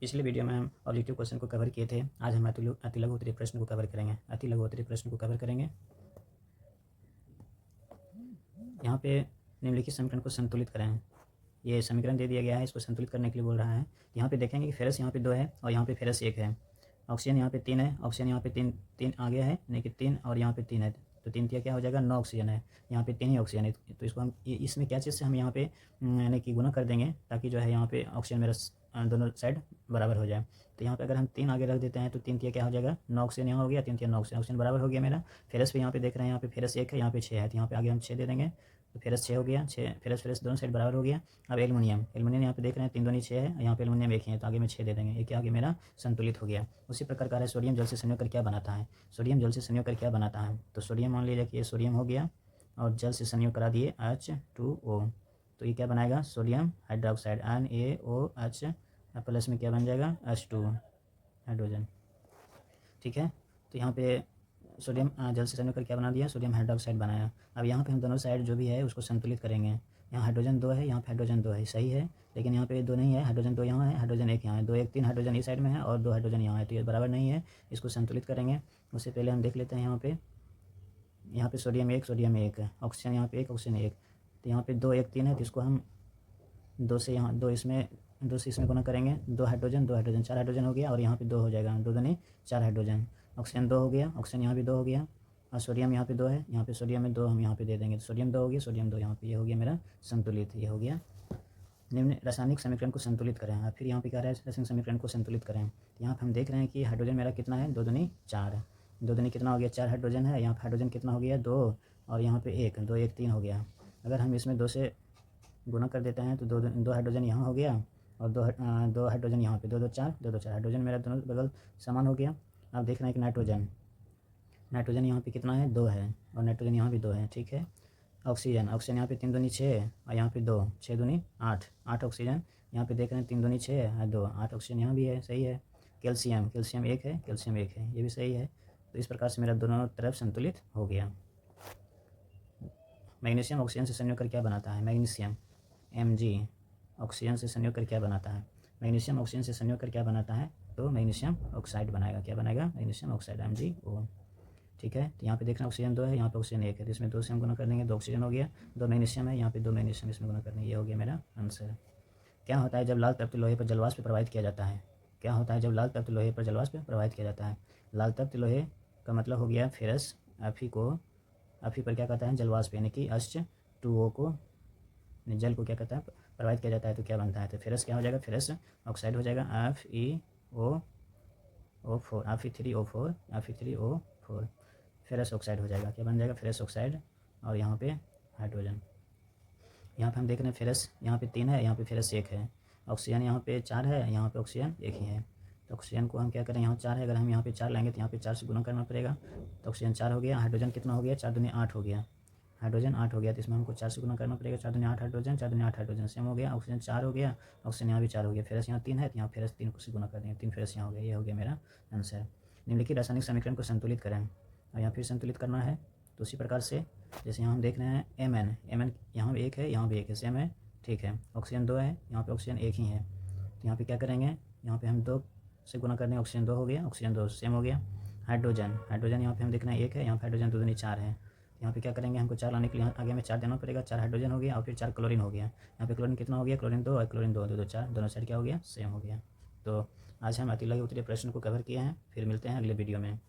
पिछले वीडियो में हम ऑब्जेक्टिव क्वेश्चन को कवर किए थे। आज हम अति लघु उत्तरीय प्रश्न को कवर करेंगे। अति लघु उत्तरीय प्रश्न को कवर करेंगे। यहाँ पे निम्नलिखित समीकरण को संतुलित करें। ये समीकरण दे दिया गया है, इसको संतुलित करने के लिए बोल रहा है। यहाँ पे देखेंगे कि फेरस यहाँ पे 2 है और यहाँ पे फेरस 1 है। ऑक्सीजन यहाँ पे 3 है, ऑक्सीजन यहाँ पे तीन आ गया है, यानी कि 3 और यहाँ पे 3 है, तो 3 क्या हो जाएगा, 9 ऑक्सीजन है। यहाँ पे 3 ही ऑक्सीजन है, तो इसको हम इसमें क्या चीज़ से हम यहाँ पे यानी कि गुना कर देंगे, ताकि जो है यहाँ पे ऑक्सीजन मेरा दोनों साइड बराबर हो जाए। तो यहाँ पे अगर हम 3 आगे रख देते हैं तो 3 क्या हो जाएगा, 9 ऑक्सीजन यहाँ हो गया, 3 9 ऑक्सीजन बराबर हो गया मेरा। फेरस पे यहाँ पे देख रहे हैं, यहाँ पे फेरस 1 है, यहाँ पे 6 है, तो यहाँ पे आगे हम 6 दे देंगे, तो फेरस 6 हो गया, 6 फेरस दोनों साइड बराबर हो गया। अब एल्युमिनियम यहाँ पे देख रहे हैं 3 दूनी 6 है, यहाँ पे एल्युमिनियम 1 ही है, तो आगे में 6 दे देंगे, ये क्या हो गया मेरा संतुलित हो गया। उसी प्रकार का है सोडियम जल से संयोग कर क्या बनाता है। सोडियम जल से संयोग कर क्या बनाता है, तो सोडियम मान लीजिए कि ये सोडियम हो गया और जल से संयोग करा दिए H2O, तो ये क्या बनाएगा, सोडियम हाइड्रोक्साइड NaOH प्लस में क्या बन जाएगा, H2 हाइड्रोजन। ठीक है, तो यहाँ पे सोडियम जल से संयोग कर क्या बना दिया, सोडियम हाइड्रोक्साइड बनाया। अब यहाँ पे हम दोनों साइड जो भी है उसको संतुलित करेंगे। यहाँ हाइड्रोजन 2 है, यहाँ पे हाइड्रोजन 2 है, सही है, लेकिन यहाँ पे 2 नहीं है, हाइड्रोजन 2 यहाँ है, हाइड्रोजन 1 यहाँ है, 2 1 3 हाइड्रोजन इस साइड में है और 2 हाइड्रोजन यहाँ है, तो ये बराबर नहीं है, इसको संतुलित करेंगे। उससे पहले हम देख लेते हैं यहाँ पे सोडियम 1 ऑक्सीजन यहाँ पे 1 ऑक्सीजन 1, तो यहाँ पे 2 1 3 है, तो इसको हम 2 से यहाँ 2 से इसमें गुना करेंगे, 2 हाइड्रोजन 4 हाइड्रोजन हो गया, और यहाँ पे 2 हो जाएगा, 2 दूनी 4 हाइड्रोजन। ऑक्सीजन 2 हो गया, ऑक्सीजन यहाँ भी 2 हो गया, और सोडियम यहाँ पे 2 है, यहाँ पे सोडियम में 2 हम यहाँ पे दे देंगे, तो सोडियम 2 हो गया, सोडियम 2 यहाँ पे, ये हो गया मेरा संतुलित, ये हो गया। निम्न रासायनिक समीकरण को संतुलित करें। और फिर यहाँ पे कह रहा है रासायनिक समीकरण को संतुलित करें। यहाँ पे हम देख रहे हैं कि हाइड्रोजन मेरा कितना है, 2 दूनी 4 है, 2 दूनी कितना हो गया, 4 हाइड्रोजन है, यहाँ पे हाइड्रोजन कितना हो गया, 2, और यहाँ पे 1, 2 1 3 हो गया। अगर हम इसमें 2 से गुना कर देते हैं तो 2 हाइड्रोजन यहाँ हो गया, और 2 हाइड्रोजन यहाँ पे, 2 2 4 हाइड्रोजन मेरा दोनों बगल समान हो गया। अब देख रहे हैं कि नाइट्रोजन यहाँ पे कितना है, 2 है, और नाइट्रोजन यहाँ भी 2 है। ठीक है, ऑक्सीजन यहाँ पे 3 दूनी 6 और यहाँ पे 2, 6 दूनी 8 ऑक्सीजन, यहाँ पे देख रहे हैं 3 दूनी 6 है, 2 8 ऑक्सीजन यहाँ भी है, सही है। कैल्शियम 1 है, ये भी सही है। तो इस प्रकार से मेरा दोनों तरफ संतुलित हो गया। मैग्नीशियम ऑक्सीजन से संयोग कर क्या बनाता है, मैग्नीशियम Mg ऑक्सीजन से संयोग कर क्या बनाता है, मैग्नीशियम ऑक्सीजन से संयोग कर क्या बनाता है, तो मैग्नीशियम ऑक्साइड बनाएगा, क्या बनाएगा, मैग्नीशियम ऑक्साइड MgO। ठीक है, तो यहाँ पे देखना ऑक्सीजन 2 है, यहाँ पे ऑक्सीजन 1 है, तो इसमें 2 से हम गुना कर देंगे, 2 ऑक्सीजन हो गया, 2 मैग्नीशियम है, यहाँ पे 2 मैग्नीशियम, इसमें गुना कर देंगे, ये हो गया मेरा आंसर। क्या होता है जब लाल तत्व लोहे पर जलवाष्प प्रवाहित किया जाता है, क्या होता है जब लाल तत्व लोहे पर जलवाष्प प्रवाहित किया जाता है। लाल तत्व लोहे का मतलब हो गया फेरस, Fe पर क्या कहता है, जलवाष्प, यानी कि H2O को, जल को क्या कहता है, प्रवाहित किया जाता है, तो क्या बनता है, तो फेरस क्या हो जाएगा, फेरस ऑक्साइड हो जाएगा, Fe3O4 फेरस ऑक्साइड हो जाएगा, क्या बन जाएगा, फेरस ऑक्साइड। और यहाँ पे हाइड्रोजन, यहाँ पे हम देख रहे हैं फेरस यहाँ पे 3 है, यहाँ पे फेरस 1 है, ऑक्सीजन यहाँ पे 4 है, यहाँ पे ऑक्सीजन 1 ही है, तो ऑक्सीजन को हम क्या करें, यहाँ 4 है, अगर हम यहाँ पे 4 लाएंगे तो यहाँ पे 4 से गुना करना पड़ेगा, तो ऑक्सीजन 4 हो गया। हाइड्रोजन कितना हो गया, 4 दूनी 8 हो गया, हाइड्रोजन 8 हो गया, तो इसमें हमको 4 से गुना करना पड़ेगा, 4 दूनी 8 हाइड्रोजन, 4 दूनी 8 हाइड्रोजन सेम हो गया। ऑक्सीजन 4 हो गया, ऑक्सीजन यहाँ भी 4 हो गया, फेरस यहाँ 3 है, तो यहाँ फेरस 3 को से गुना कर देंगे, 3 फेरस यहाँ हो गया, ये हो गया मेरा आंसर। निम्नलिखित रासायनिक समीकरण को संतुलित करें, और यहाँ फिर संतुलित करना है, तो उसी प्रकार से जैसे यहाँ हम देख रहे हैं Mn यहाँ भी 1 है, यहाँ भी 1 है, सेम है। ठीक है, ऑक्सीजन 2 है, यहाँ पे ऑक्सीजन 1 ही है, तो यहाँ पे क्या करेंगे, यहाँ पे हम 2 से गुना कर देंगे, ऑक्सीजन 2 हो गया, ऑक्सीजन 2 सेम हो गया। हाइड्रोजन यहाँ पे हम देख रहे हैं 1 है, यहाँ पे हाइड्रोजन 2 दूनी 4 है, यहाँ पे क्या करेंगे, हमको 4 लाने के लिए आगे में 4 देना पड़ेगा, 4 हाइड्रोजन हो गया, और फिर 4 क्लोरीन हो गया। यहाँ पे क्लोरीन कितना हो गया, क्लोरीन 2 और क्लोरीन 2 2 2 4, दोनों साइड क्या हो गया, सेम हो गया। तो आज हम अति लघु उत्तरीय प्रश्न को कवर किए हैं, फिर मिलते हैं अगले वीडियो में।